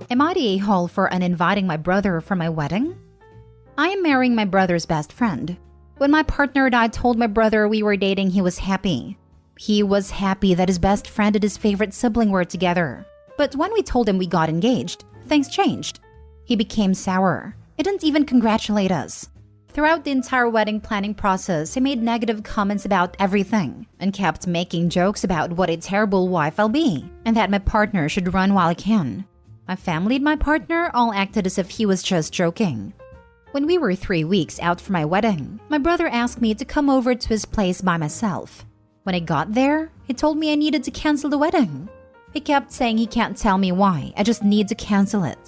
Am I the a-hole for uninviting my brother for my wedding? I am marrying my brother's best friend. When my partner and I told my brother we were dating, he was happy. He was happy that his best friend and his favorite sibling were together. But when we told him we got engaged, things changed. He became sour. He didn't even congratulate us. Throughout the entire wedding planning process, he made negative comments about everything and kept making jokes about what a terrible wife I'll be and that my partner should run while I can. My family and my partner all acted as if he was just joking. When we were 3 weeks out from my wedding, my brother asked me to come over to his place by myself. When I got there, he told me I needed to cancel the wedding. He kept saying he can't tell me why, I just need to cancel it.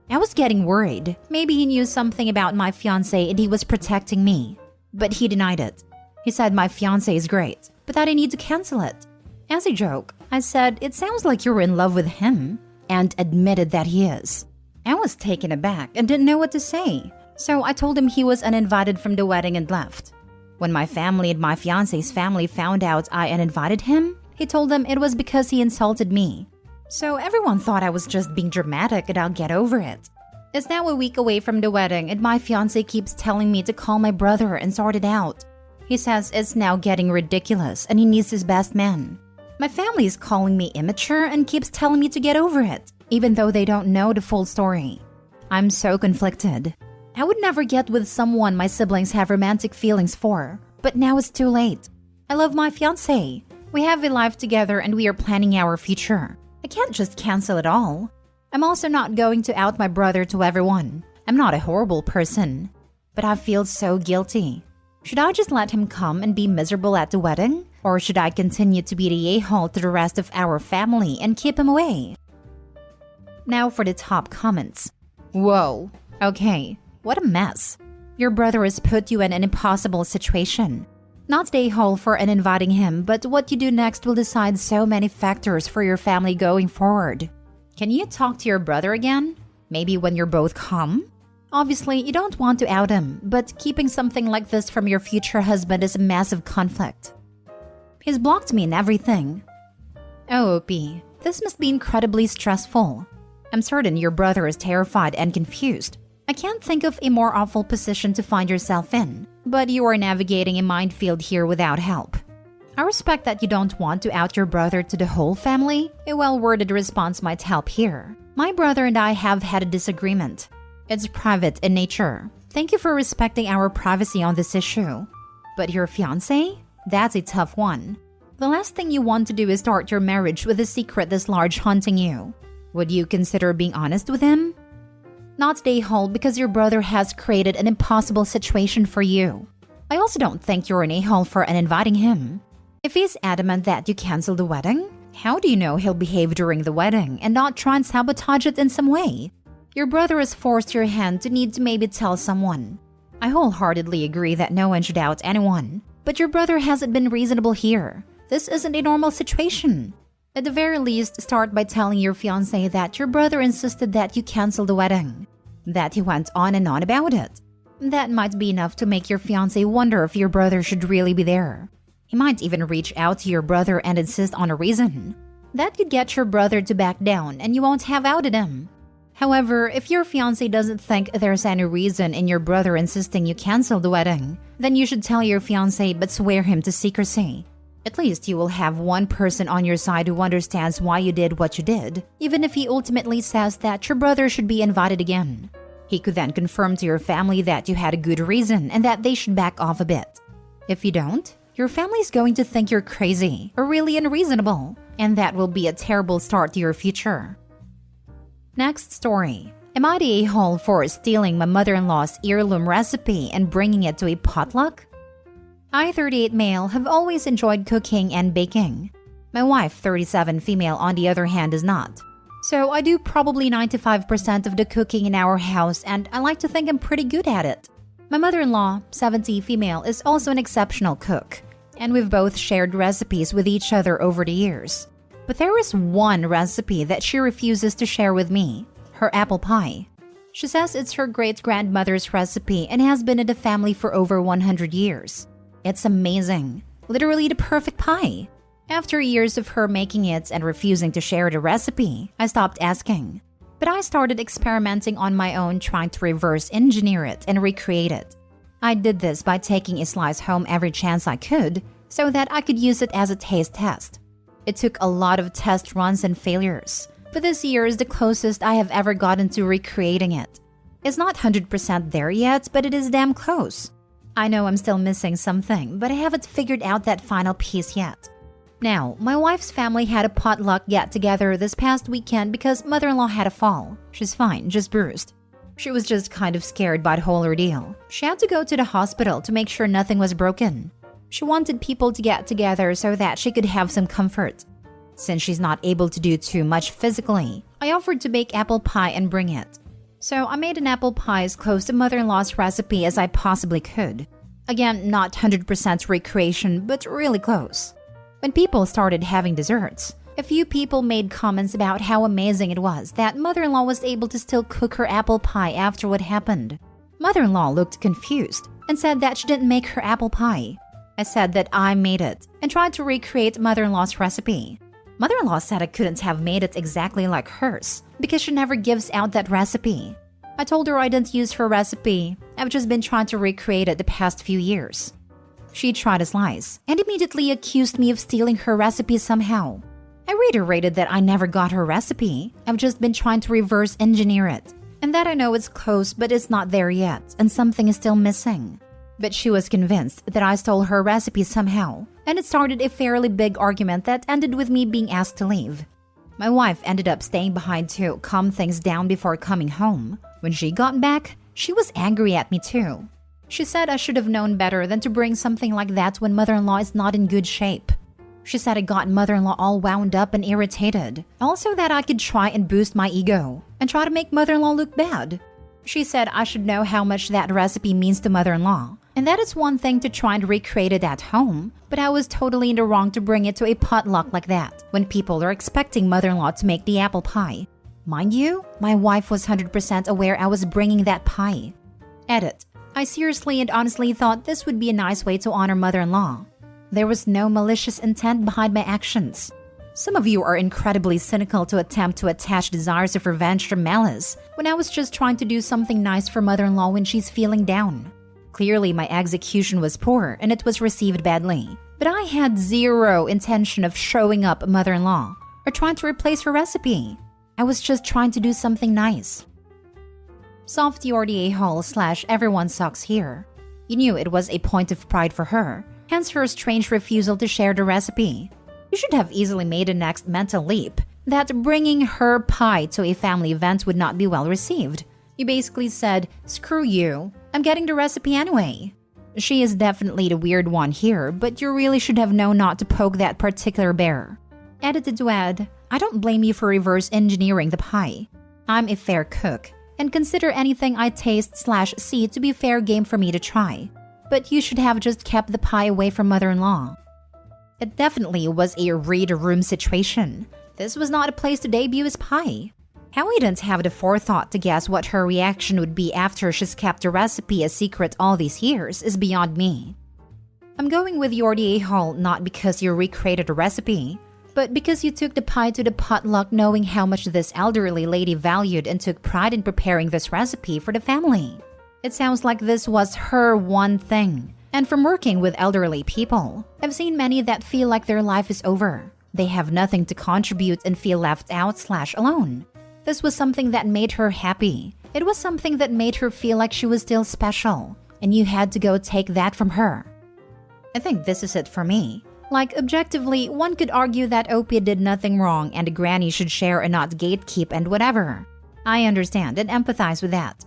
I was getting worried. Maybe he knew something about my fiancé and he was protecting me. But he denied it. He said my fiancé is great, but that I need to cancel it. As a joke, I said, "It sounds like you're in love with him," and admitted that he is. I was taken aback and didn't know what to say, so I told him he was uninvited from the wedding and left. When my family and my fiancé's family found out I uninvited him, he told them it was because he insulted me. So everyone thought I was just being dramatic and I'll get over it. It's now a week away from the wedding and my fiancé keeps telling me to call my brother and sort it out. He says it's now getting ridiculous and he needs his best man. My family is calling me immature and keeps telling me to get over it, even though they don't know the full story. I'm so conflicted. I would never get with someone my siblings have romantic feelings for, but now it's too late. I love my fiancé. We have a life together and we are planning our future. I can't just cancel it all. I'm also not going to out my brother to everyone. I'm not a horrible person, but I feel so guilty. Should I just let him come and be miserable at the wedding? Or should I continue to be the a-hole to the rest of our family and keep him away? Now for the top comments. Whoa, okay, what a mess. Your brother has put you in an impossible situation. Not the a-hole for uninviting him, but what you do next will decide so many factors for your family going forward. Can you talk to your brother again? Maybe when you're both calm? Obviously, you don't want to out him, but keeping something like this from your future husband is a massive conflict. He's blocked me and everything. Oh, OP, this must be incredibly stressful. I'm certain your brother is terrified and confused. I can't think of a more awful position to find yourself in, but you are navigating a minefield here without help. I respect that you don't want to out your brother to the whole family. A well-worded response might help here. My brother and I have had a disagreement. It's private in nature. Thank you for respecting our privacy on this issue. But your fiancé? That's a tough one. The last thing you want to do is start your marriage with a secret this large haunting you. Would you consider being honest with him? Not stay whole because your brother has created an impossible situation for you. I also don't think you're an a-hole for uninviting him. If he's adamant that you cancel the wedding, how do you know he'll behave during the wedding and not try and sabotage it in some way? Your brother has forced your hand to need to maybe tell someone. I wholeheartedly agree that no one should out anyone. But your brother hasn't been reasonable here. This isn't a normal situation. At the very least, start by telling your fiancé that your brother insisted that you cancel the wedding. That he went on and on about it. That might be enough to make your fiancé wonder if your brother should really be there. He might even reach out to your brother and insist on a reason. That could get your brother to back down and you won't have outed him. However, if your fiancé doesn't think there's any reason in your brother insisting you cancel the wedding, then you should tell your fiancé but swear him to secrecy. At least you will have one person on your side who understands why you did what you did, even if he ultimately says that your brother should be invited again. He could then confirm to your family that you had a good reason and that they should back off a bit. If you don't, your family is going to think you're crazy or really unreasonable, and that will be a terrible start to your future. Next story. Am I the a-hole for stealing my mother-in-law's heirloom recipe and bringing it to a potluck? I, 38 male, have always enjoyed cooking and baking. My wife, 37 female, on the other hand, does not. So I do probably 95% of the cooking in our house and I like to think I'm pretty good at it. My mother-in-law, 70 female, is also an exceptional cook, and we've both shared recipes with each other over the years. But there is one recipe that she refuses to share with me, her apple pie. She says it's her great-grandmother's recipe and has been in the family for over 100 years. It's amazing. Literally the perfect pie. After years of her making it and refusing to share the recipe, I stopped asking. But I started experimenting on my own, trying to reverse engineer it and recreate it. I did this by taking a slice home every chance I could so that I could use it as a taste test. It took a lot of test runs and failures, but this year is the closest I have ever gotten to recreating it. It's not 100% there yet, but it is damn close. I know I'm still missing something, but I haven't figured out that final piece yet. Now, my wife's family had a potluck get-together this past weekend because mother-in-law had a fall. She's fine, just bruised. She was just kind of scared by the whole ordeal. She had to go to the hospital to make sure nothing was broken. She wanted people to get together so that she could have some comfort. Since she's not able to do too much physically, I offered to bake apple pie and bring it. So I made an apple pie as close to mother-in-law's recipe as I possibly could. Again, not 100% recreation, but really close. When people started having desserts, a few people made comments about how amazing it was that mother-in-law was able to still cook her apple pie after what happened. Mother-in-law looked confused and said that she didn't make her apple pie. I said that I made it and tried to recreate mother-in-law's recipe. Mother-in-law said I couldn't have made it exactly like hers because she never gives out that recipe. I told her I didn't use her recipe. I've just been trying to recreate it the past few years. She tried a slice and immediately accused me of stealing her recipe somehow. I reiterated that I never got her recipe. I've just been trying to reverse engineer it, and that I know it's close but it's not there yet and something is still missing. But she was convinced that I stole her recipe somehow, and it started a fairly big argument that ended with me being asked to leave. My wife ended up staying behind to calm things down before coming home. When she got back, she was angry at me too. She said I should have known better than to bring something like that when mother-in-law is not in good shape. She said I got mother-in-law all wound up and irritated. Also that I could try and boost my ego and try to make mother-in-law look bad. She said I should know how much that recipe means to mother-in-law, and that it's one thing to try and recreate it at home, but I was totally in the wrong to bring it to a potluck like that when people are expecting mother-in-law to make the apple pie. Mind you, my wife was 100% aware I was bringing that pie. Edit. I seriously and honestly thought this would be a nice way to honor mother-in-law. There was no malicious intent behind my actions. Some of you are incredibly cynical to attempt to attach desires of revenge to malice when I was just trying to do something nice for mother-in-law when she's feeling down. Clearly, my execution was poor and it was received badly. But I had zero intention of showing up mother-in-law or trying to replace her recipe. I was just trying to do something nice. Softy or the a-hole / everyone sucks here. You knew it was a point of pride for her, hence her strange refusal to share the recipe. You should have easily made a next mental leap that bringing her pie to a family event would not be well received. You basically said, screw you, I'm getting the recipe anyway. She is definitely the weird one here, but you really should have known not to poke that particular bear. Edited to add, I don't blame you for reverse engineering the pie. I'm a fair cook, and consider anything I taste / see to be fair game for me to try. But you should have just kept the pie away from mother-in-law. It definitely was a read-a-room situation. This was not a place to debut as pie. How we didn't have the forethought to guess what her reaction would be after she's kept the recipe a secret all these years is beyond me. I'm going with your a-hole not because you recreated a recipe, but because you took the pie to the potluck knowing how much this elderly lady valued and took pride in preparing this recipe for the family. It sounds like this was her one thing. And from working with elderly people, I've seen many that feel like their life is over. They have nothing to contribute and feel left out / alone. This was something that made her happy. It was something that made her feel like she was still special. And you had to go take that from her. I think this is it for me. Like, objectively, one could argue that Opie did nothing wrong and a granny should share and not gatekeep and whatever. I understand and empathize with that.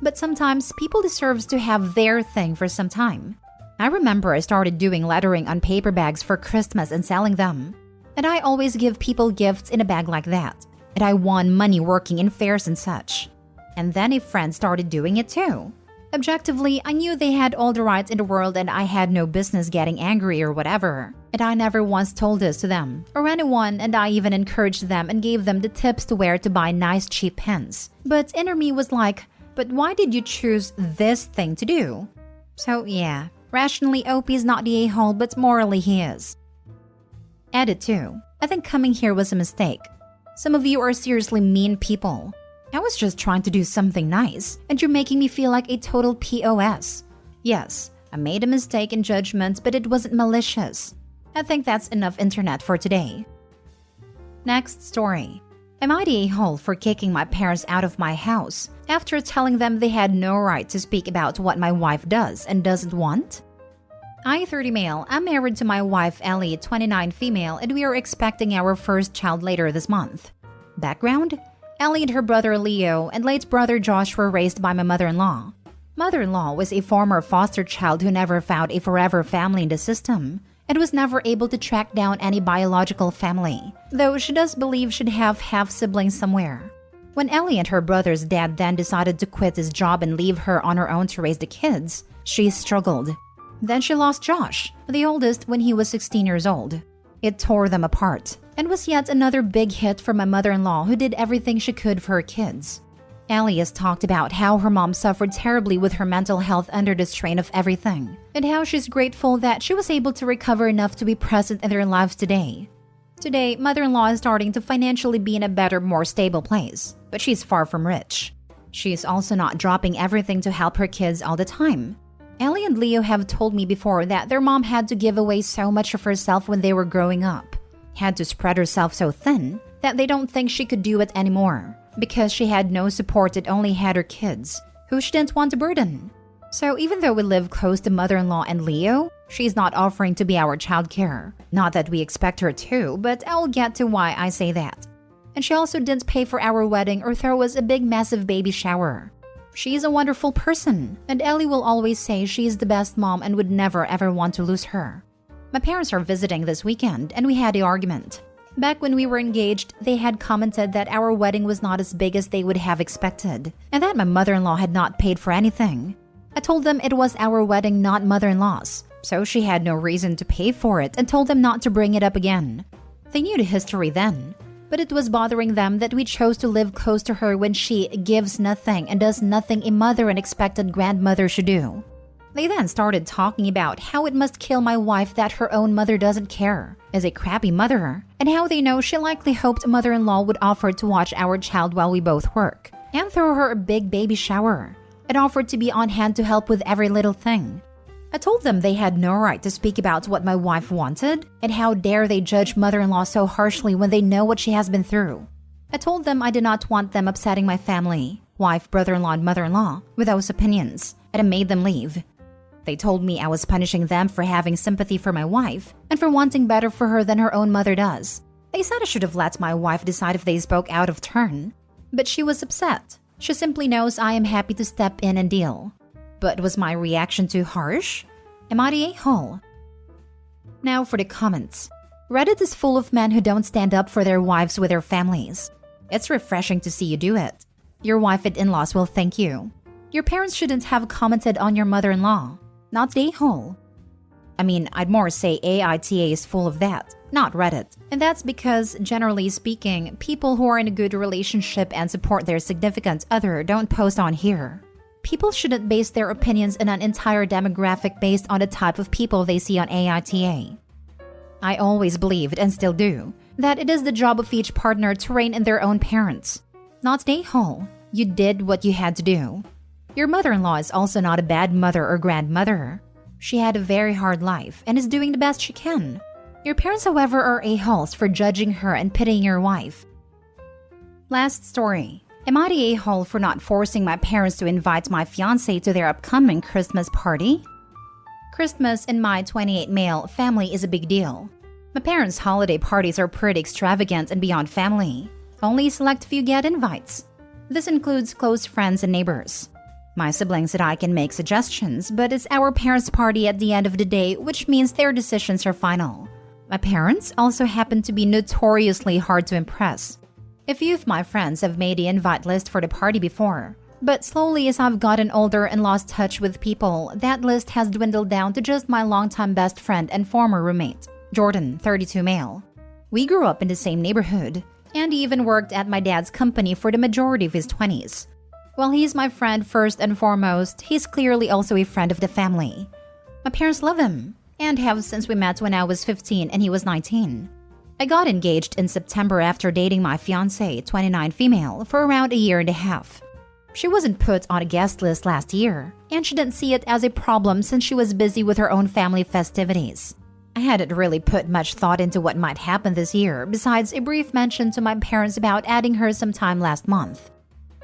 But sometimes people deserve to have their thing for some time. I remember I started doing lettering on paper bags for Christmas and selling them. And I always give people gifts in a bag like that. And I won money working in fairs and such. And then a friend started doing it too. Objectively, I knew they had all the rights in the world and I had no business getting angry or whatever. And I never once told this to them or anyone, and I even encouraged them and gave them the tips to where to buy nice cheap pens. But inner me was like, but why did you choose this thing to do? So yeah, rationally Opie is not the a-hole, but morally he is. Edit 2. I think coming here was a mistake. Some of you are seriously mean people. I was just trying to do something nice, and you're making me feel like a total POS. Yes, I made a mistake in judgment, but it wasn't malicious. I think that's enough internet for today. Next story. Am I the a-hole for kicking my parents out of my house after telling them they had no right to speak about what my wife does and doesn't want? I, 30 male, am married to my wife Ellie, 29 female, and we are expecting our first child later this month. Background? Ellie and her brother Leo and late brother Josh were raised by my mother-in-law. Mother-in-law was a former foster child who never found a forever family in the system and was never able to track down any biological family, though she does believe she'd have half-siblings somewhere. When Ellie and her brother's dad then decided to quit his job and leave her on her own to raise the kids, she struggled. Then she lost Josh, the oldest, when he was 16 years old. It tore them apart, and was yet another big hit for my mother-in-law who did everything she could for her kids. Ellie has talked about how her mom suffered terribly with her mental health under the strain of everything, and how she's grateful that she was able to recover enough to be present in their lives today. Today, mother-in-law is starting to financially be in a better, more stable place, but she's far from rich. She's also not dropping everything to help her kids all the time. Ellie and Leo have told me before that their mom had to give away so much of herself when they were growing up, had to spread herself so thin that they don't think she could do it anymore, because she had no support and only had her kids, who she didn't want to burden. So even though we live close to mother-in-law and Leo, she's not offering to be our childcare. Not that we expect her to, but I'll get to why I say that. And she also didn't pay for our wedding or throw us a big massive baby shower. She's a wonderful person, and Ellie will always say she's the best mom and would never ever want to lose her. My parents are visiting this weekend, and we had the argument. Back when we were engaged, they had commented that our wedding was not as big as they would have expected, and that my mother-in-law had not paid for anything. I told them it was our wedding, not mother-in-law's, so she had no reason to pay for it and told them not to bring it up again. They knew the history then, but it was bothering them that we chose to live close to her when she gives nothing and does nothing a mother and expected grandmother should do. They then started talking about how it must kill my wife that her own mother doesn't care, is a crappy mother, and how they know she likely hoped mother-in-law would offer to watch our child while we both work, and throw her a big baby shower, and offered to be on hand to help with every little thing. I told them they had no right to speak about what my wife wanted, and how dare they judge mother-in-law so harshly when they know what she has been through. I told them I did not want them upsetting my family, wife, brother-in-law, and mother-in-law, with those opinions, and I made them leave. They told me I was punishing them for having sympathy for my wife, and for wanting better for her than her own mother does. They said I should have let my wife decide if they spoke out of turn. But she was upset. She simply knows I am happy to step in and deal. But was my reaction too harsh? Am I the a-hole? Now for the comments. Reddit is full of men who don't stand up for their wives with their families. It's refreshing to see you do it. Your wife and in-laws will thank you. Your parents shouldn't have commented on your mother-in-law. Not the a-hole. I mean, I'd more say AITA is full of that, not Reddit. And that's because, generally speaking, people who are in a good relationship and support their significant other don't post on here. People shouldn't base their opinions on an entire demographic based on the type of people they see on AITA. I always believed, and still do, that it is the job of each partner to rein in their own parents. Not the a-hole. You did what you had to do. Your mother-in-law is also not a bad mother or grandmother. She had a very hard life and is doing the best she can. Your parents, however, are a-holes for judging her and pitying your wife. Last story. Am I the a-hole for not forcing my parents to invite my fiancé to their upcoming Christmas party? Christmas in my 28 male family is a big deal. My parents' holiday parties are pretty extravagant and beyond family. Only a select few get invites. This includes close friends and neighbors. My siblings and I can make suggestions, but it's our parents' party at the end of the day, which means their decisions are final. My parents also happen to be notoriously hard to impress. A few of my friends have made the invite list for the party before, but slowly as I've gotten older and lost touch with people, that list has dwindled down to just my longtime best friend and former roommate, Jordan, 32 male. We grew up in the same neighborhood, and he even worked at my dad's company for the majority of his 20s. While he's my friend first and foremost, he's clearly also a friend of the family. My parents love him, and have since we met when I was 15 and he was 19. I got engaged in September after dating my fiancé, 29 female, for around a year and a half. She wasn't put on a guest list last year, and she didn't see it as a problem since she was busy with her own family festivities. I hadn't really put much thought into what might happen this year, besides a brief mention to my parents about adding her sometime last month.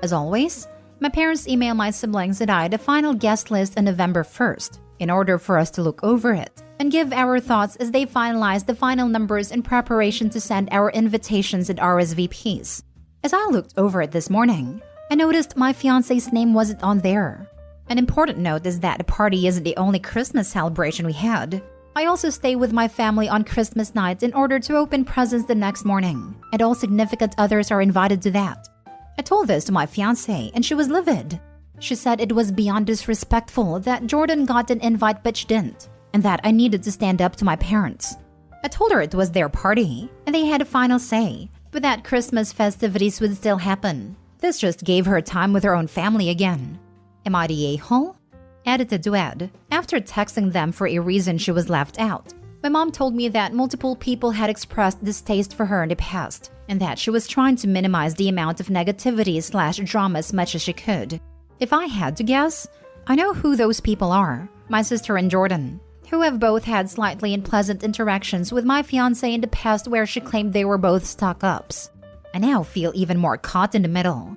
As always, my parents emailed my siblings and I the final guest list on November 1st, in order for us to look over it and give our thoughts as they finalized the final numbers in preparation to send our invitations and RSVPs. As I looked over it this morning, I noticed my fiancé's name wasn't on there. An important note is that the party isn't the only Christmas celebration we had. I also stay with my family on Christmas night in order to open presents the next morning, and all significant others are invited to that. I told this to my fiancé, and she was livid. She said it was beyond disrespectful that Jordan got an invite but she didn't, and that I needed to stand up to my parents. I told her it was their party, and they had a final say, but that Christmas festivities would still happen. This just gave her time with her own family again. Am I the a-hole? Edited to add, after texting them for a reason she was left out, my mom told me that multiple people had expressed distaste for her in the past, and that she was trying to minimize the amount of negativity/drama as much as she could. If I had to guess, I know who those people are, my sister and Jordan, who have both had slightly unpleasant interactions with my fiancé in the past where she claimed they were both stuck-ups. I now feel even more caught in the middle.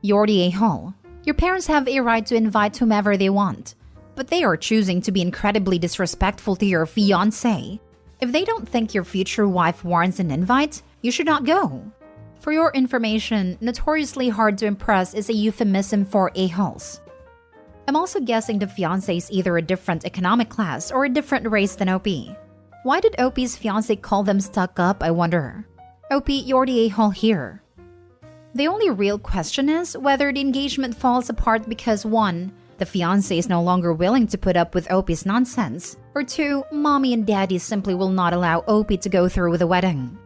You're the a-hole. Your parents have a right to invite whomever they want, but they are choosing to be incredibly disrespectful to your fiancé. If they don't think your future wife warrants an invite, you should not go. For your information, notoriously hard to impress is a euphemism for a-holes. I'm also guessing the fiancé is either a different economic class or a different race than Opie. Why did Opie's fiancé call them stuck up, I wonder? Opie, you're the a-hole here. The only real question is whether the engagement falls apart because 1. The fiancé is no longer willing to put up with Opie's nonsense, or 2. Mommy and daddy simply will not allow Opie to go through with the wedding.